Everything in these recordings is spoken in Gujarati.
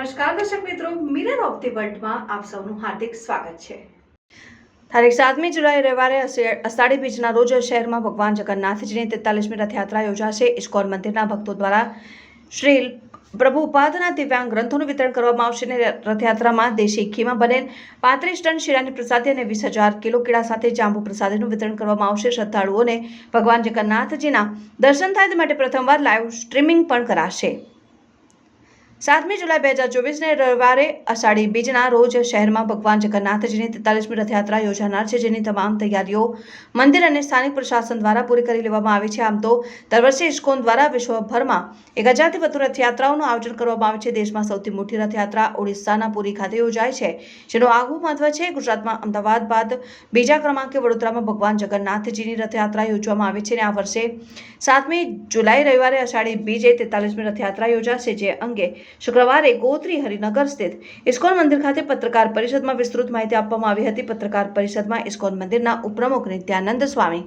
નમસ્કાર દર્શક મિત્રો, મિરર ઓફ ધી વર્લ્ડમાં આપ સૌનું હાર્દિક સ્વાગત છે। તારીખ 7મી જુલાઈ રવિવારે અષાઢી બીજના રોજ શહેરમાં ભગવાન જગન્નાથજીની 43મી રથયાત્રા યોજાશે। ઇસ્કોન મંદિરના ભક્તો દ્વારા શ્રી પ્રભુપાદના દિવ્યાંગ ગ્રંથોનું વિતરણ કરવામાં આવશે અને રથયાત્રામાં દેશી ઘીમાં બનેલ 35 ટન શીરાની પ્રસાદી અને 20,000 કિલો કેળા સાથે જાંબુ પ્રસાદીનું વિતરણ કરવામાં આવશે। શ્રદ્ધાળુઓને ભગવાન જગન્નાથજીના દર્શન થાય તે માટે પ્રથમવાર લાઈવ સ્ટ્રીમિંગ પણ કરાશે। 7મી જુલાઈ 2024ને રવિવારે અષાઢી બીજના રોજ શહેરમાં ભગવાન જગન્નાથજીની 43મી રથયાત્રા યોજાનાર છે, જેની તમામ તૈયારીઓ મંદિર અને સ્થાનિક પ્રશાસન દ્વારા પૂરી કરી લેવામાં આવી છે। આમ તો દર વર્ષે ઇસ્કોન દ્વારા વિશ્વભરમાં 1000થી વધુ રથયાત્રાઓનું આયોજન કરવામાં આવે છે। દેશમાં સૌથી મોટી રથયાત્રા ઓડિશાના પુરી ખાતે યોજાય છે, જેનું આગવું મહત્વ છે। ગુજરાતમાં અમદાવાદ બાદ બીજા ક્રમાંકે વડોદરામાં ભગવાન જગન્નાથજીની રથયાત્રા યોજવામાં આવે છે અને આ વર્ષે 7મી જુલાઈ રવિવારે અષાઢી બીજે 43મી રથયાત્રા યોજાશે, જે અંગે શુક્રવારે ગોત્રી હરિનગર સ્થિત ઇસ્કોન મંદિર ખાતે પત્રકાર પરિષદમાં વિસ્તૃત માહિતી આપવામાં આવી હતી। પત્રકાર પરિષદમાં ઇસ્કોન મંદિરના ઉપપ્રમુખ નિત્યાનંદ સ્વામી,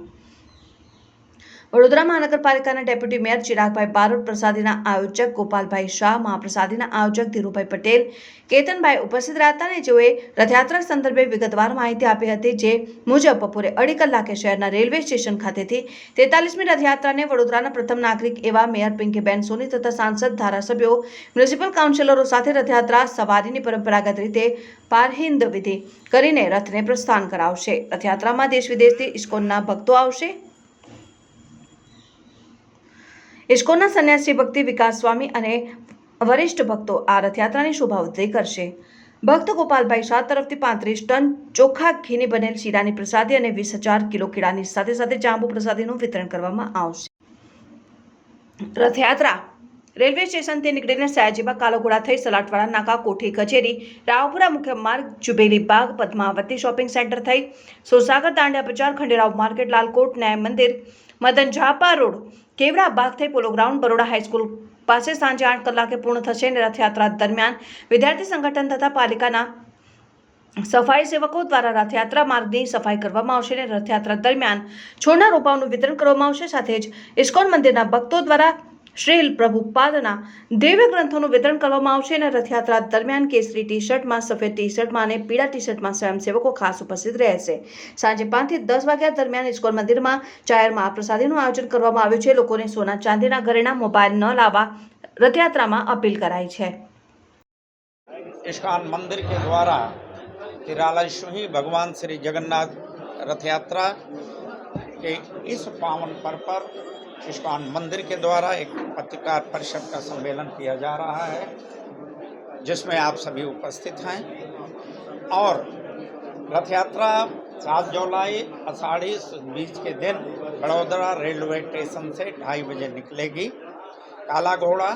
વડોદરા મહાનગરપાલિકાના ડેપ્યુટી મેયર ચિરાગભાઈ બારોટ, પ્રસાદીના આયોજક ગોપાલભાઈ શાહ, મહાપ્રસાદીના આયોજક ધીરુભાઈ પટેલ, કેતનભાઈ ઉપસ્થિત રહ્યા હતા અને જેઓએ રથયાત્રા સંદર્ભે વિગતવાર માહિતી આપી હતી। જે મુજબ બપોરે 2:30 કલાકે શહેરના રેલવે સ્ટેશન ખાતેથી 43મી રથયાત્રાને વડોદરાના પ્રથમ નાગરિક એવા મેયર પિંકીબેન સોની તથા સાંસદ, ધારાસભ્યો, મ્યુનિસિપલ કાઉન્સિલરો સાથે રથયાત્રા સવારીની પરંપરાગત રીતે પારહિંદ વિધિ કરીને રથને પ્રસ્થાન કરાવશે। રથયાત્રામાં દેશ વિદેશથી ઇસ્કોનના ભક્તો આવશે। ઇસ્કોનના સંન્યાસી ભક્તિ વિકાસ સ્વામી અને વરિષ્ઠ ભક્તો આ રથયાત્રાની શોભાવૃદ્ધિ કરશે। ભક્ત ગોપાલભાઈ શાહ તરફથી 35 ટન ચોખ્ખા ઘીની બનેલ શીરાની પ્રસાદી અને 20,000 કિલો કેળાની સાથે સાથે જાંબુ પ્રસાદીનું વિતરણ કરવામાં આવશે। રથયાત્રા રેલવે સ્ટેશનથી નીકળીને સયાજીબાગ, કાલાઘોડા થઈ સલાટવાડા નાકા, કોઠી કચેરી, રાવપુરા મુખ્ય માર્ગ, જુબેલી બાગ, પદ્માવતી શોપિંગ સેન્ટર થઈ સોસાગર, દાંડિયા બજાર, ખંડેરાવ માર્કેટ, લાલકોટ, ન્યાય મંદિર, મદન ઝાપા રોડ, કેવડા બાગ થઈ પોલો ગ્રાઉન્ડ, બરોડા હાઈસ્કૂલ પાસે સાંજે 8 કલાકે પૂર્ણ થશે અને રથયાત્રા દરમિયાન વિદ્યાર્થી સંગઠન તથા પાલિકાના સફાઈ સેવકો દ્વારા રથયાત્રા માર્ગની સફાઈ કરવામાં આવશે અને રથયાત્રા દરમિયાન છોડના રોપાઓનું વિતરણ કરવામાં આવશે। સાથે જ ઇસ્કોન મંદિરના ભક્તો દ્વારા શ્રી પ્રભુપાદના દિવ્ય ગ્રંથોનું વિતરણ કરવામાં આવશે અને રથયાત્રા દરમિયાન કેસરી ટી શર્ટમાં, સફેદ ટી શર્ટમાં અને પીળા ટી શર્ટમાં સ્વયંસેવકો ખાસ ઉપસ્થિત રહેશે। સાંજે 5 થી 10 વાગ્યા દરમિયાન ઇસ્કોન મંદિરમાં જાહેર મહાપ્રસાદીનું આયોજન કરવામાં આવ્યું છે। લોકોને સોના ચાંદીના ઘરેણા, મોબાઈલ ન લાવવા રથયાત્રામાં અપીલ કરાઈ છે। इस्कॉन मंदिर के द्वारा 43वीं भगवान श्री जगन्नाथ रथ यात्रा के इस पावन पर्व पर इस्कॉन मंदिर के द्वारा एक पत्रकार परिषद का सम्मेलन किया जा रहा है, जिसमें आप सभी उपस्थित हैं। और रथ यात्रा 7 जुलाई आषाढ़ी बीज के दिन बड़ौदा रेलवे स्टेशन से 2:30 बजे निकलेगी। काला घोड़ा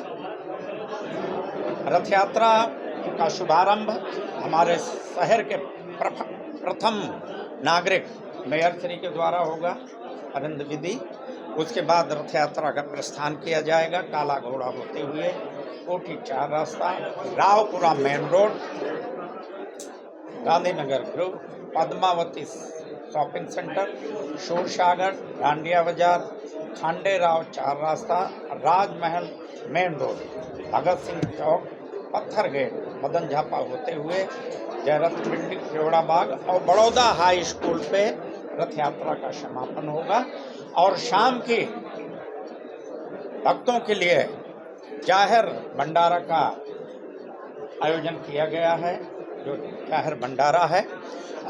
रथ यात्रा का शुभारंभ हमारे शहर के प्रथम नागरिक मेयर श्री के द्वारा होगा, अरिंद विधि। उसके बाद रथ यात्रा का प्रस्थान किया जाएगा काला घोड़ा होते हुए कोठी 4 रास्ता, Raopura main road, Gandhinagar group, Padmavati shopping centre, Sursagar, Dandiya Bazaar, Khanderao 4 रास्ता, Rajmahal main road, Bhagat Singh Chowk, Patthar gate, Madan Jhapa होते हुए जयरथ बिल्डिंग, केवड़ा बाग और बड़ौदा हाई स्कूल पे रथ यात्रा का समापन होगा। और शाम की भक्तों के लिए जाहिर भंडारा का आयोजन किया गया है, जो जाहिर भंडारा है।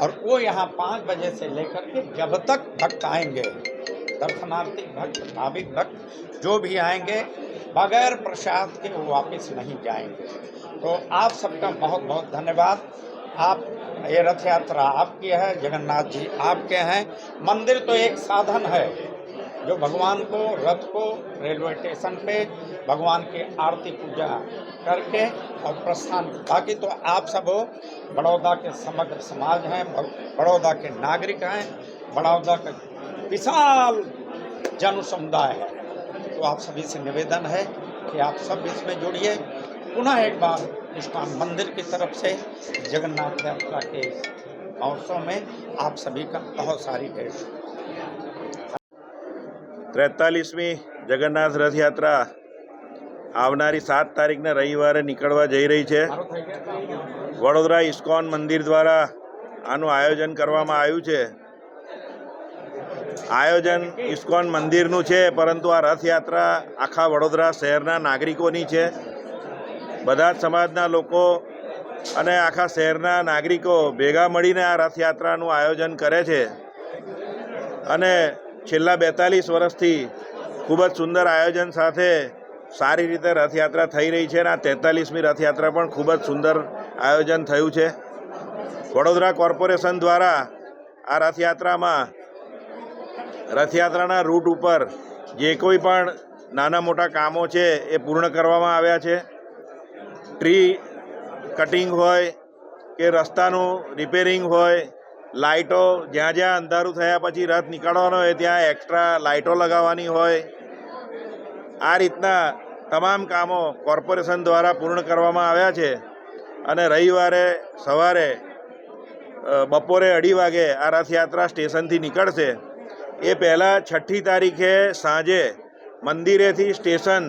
और वो यहाँ 5 बजे से लेकर के जब तक भक्त आएंगे, दर्शनार्थी भक्त, भाविक भक्त जो भी आएंगे, बगैर प्रसाद के वो वापस नहीं जाएंगे। तो आप सबका बहुत बहुत धन्यवाद। आप ये रथ यात्रा आपकी है, जगन्नाथ जी आपके हैं। मंदिर तो एक साधन है जो भगवान को, रथ को रेलवे स्टेशन पे भगवान की आरती पूजा करके और प्रस्थान, बाकी तो आप सब हो, बड़ौदा के समग्र समाज हैं, बड़ौदा के नागरिक हैं, बड़ौदा का विशाल जन समुदाय है। तो आप सभी से निवेदन है कि आप सब इसमें जुड़िए। पुनः एक बार इस्कॉन मंदिर की तरफ से जगन्नाथ यात्रा के महोत्सव में आप सभी का बहुत सारी ढेर 43મી જગન્નાથ રથયાત્રા આવનારી 7 તારીખને રવિવારે નીકળવા જઈ રહી છે. વડોદરા ઇસ્કોન મંદિર દ્વારા આનું આયોજન કરવામાં આવ્યું છે. આયોજન ઇસ્કોન મંદિરનું છે, પરંતુ આ રથયાત્રા આખા વડોદરા શહેરના નાગરિકોની છે. બધા જ સમાજના લોકો અને આખા શહેરના નાગરિકો ભેગા મળીને આ રથયાત્રાનું આયોજન કરે છે. અને છેલ્લા 42 વર્ષથી ખૂબ જ સુંદર આયોજન સાથે સારી રીતે રથયાત્રા થઈ રહી છે. અને આ 43મી રથયાત્રા પણ ખૂબ જ સુંદર આયોજન થયું છે. વડોદરા કોર્પોરેશન દ્વારા આ રથયાત્રાના રૂટ ઉપર જે કોઈ પણ નાના મોટા કામો છે એ પૂર્ણ કરવામાં આવ્યા છે. ટ્રી કટિંગ હોય કે રસ્તાનું રિપેરિંગ હોય, લાઇટો જ્યાં જ્યાં અંધારું થયા પછી રથ નીકળવાનો હોય ત્યાં એક્સ્ટ્રા લાઇટો લગાવવાની હોય, આ રીતના તમામ કામો કોર્પોરેશન દ્વારા પૂર્ણ કરવામાં આવ્યા છે. અને રવિવારે સવારે બપોરે 2:30 વાગે આ રથયાત્રા સ્ટેશનથી નીકળશે. એ પહેલાં 6ઠી તારીખે સાંજે મંદિરેથી સ્ટેશન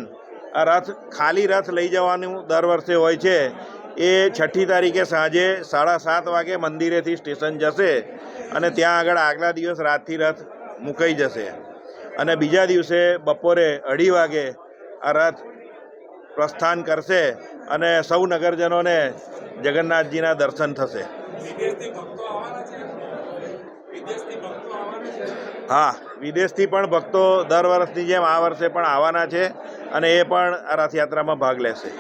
ખાલી રથ લઈ જવાનું દર વર્ષે હોય છે. એ 6ઠી તારીખે સાંજે 7:30 વાગે મંદિરેથી સ્ટેશન જશે અને ત્યાં આગળ આગલા દિવસ રાતથી રથ મુકાઈ જશે. અને બીજા દિવસે બપોરે 2:30 વાગે આ રથ પ્રસ્થાન કરશે અને સૌ નગરજનોને જગન્નાથજીના દર્શન થશે. હા, વિદેશથી પણ ભક્તો દર વર્ષની જેમ આ વર્ષે પણ આવવાના છે અને એ પણ આ રથયાત્રામાં ભાગ લેશે.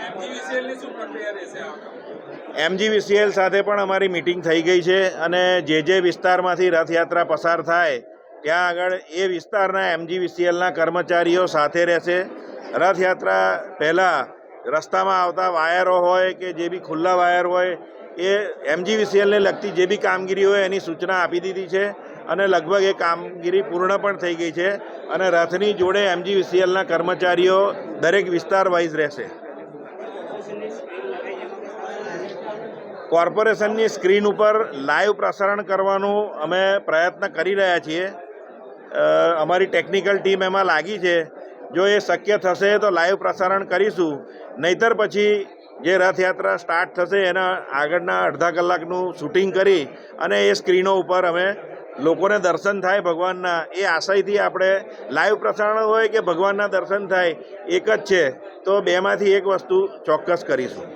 MGVCL સાથે પણ અમારી મિટિંગ થઈ ગઈ છે અને જે વિસ્તારમાંથી રથયાત્રા પસાર થાય ત્યાં આગળ એ વિસ્તારના MGVCLના કર્મચારીઓ સાથે રહેશે. રથયાત્રા પહેલાં રસ્તામાં આવતા વાયરો હોય કે જે બી ખુલ્લા વાયર હોય એ MGVCLને લગતી જે બી કામગીરી હોય એની સૂચના આપી દીધી છે અને લગભગ એ કામગીરી પૂર્ણ પણ થઈ ગઈ છે. અને રથની જોડે MGVCLના કર્મચારીઓ દરેક વિસ્તાર વાઇઝ રહેશે. કોર્પોરેશનની સ્ક્રીન ઉપર લાઈવ પ્રસારણ કરવાનું અમે પ્રયત્ન કરી રહ્યા છીએ. અમારી ટેકનિકલ ટીમ એમાં લાગી છે. જો એ શક્ય થશે તો લાઈવ પ્રસારણ કરીશું, નહીતર પછી જે રથયાત્રા સ્ટાર્ટ થશે એના આગળના અડધા કલાકનું શૂટિંગ કરી અને એ સ્ક્રીનો ઉપર અમે લોકોને દર્શન થાય ભગવાનના એ આશયથી આપણે લાઈવ પ્રસારણ હોય કે ભગવાનના દર્શન થાય એક જ છે, તો બેમાંથી એક વસ્તુ ચોક્કસ કરીશું.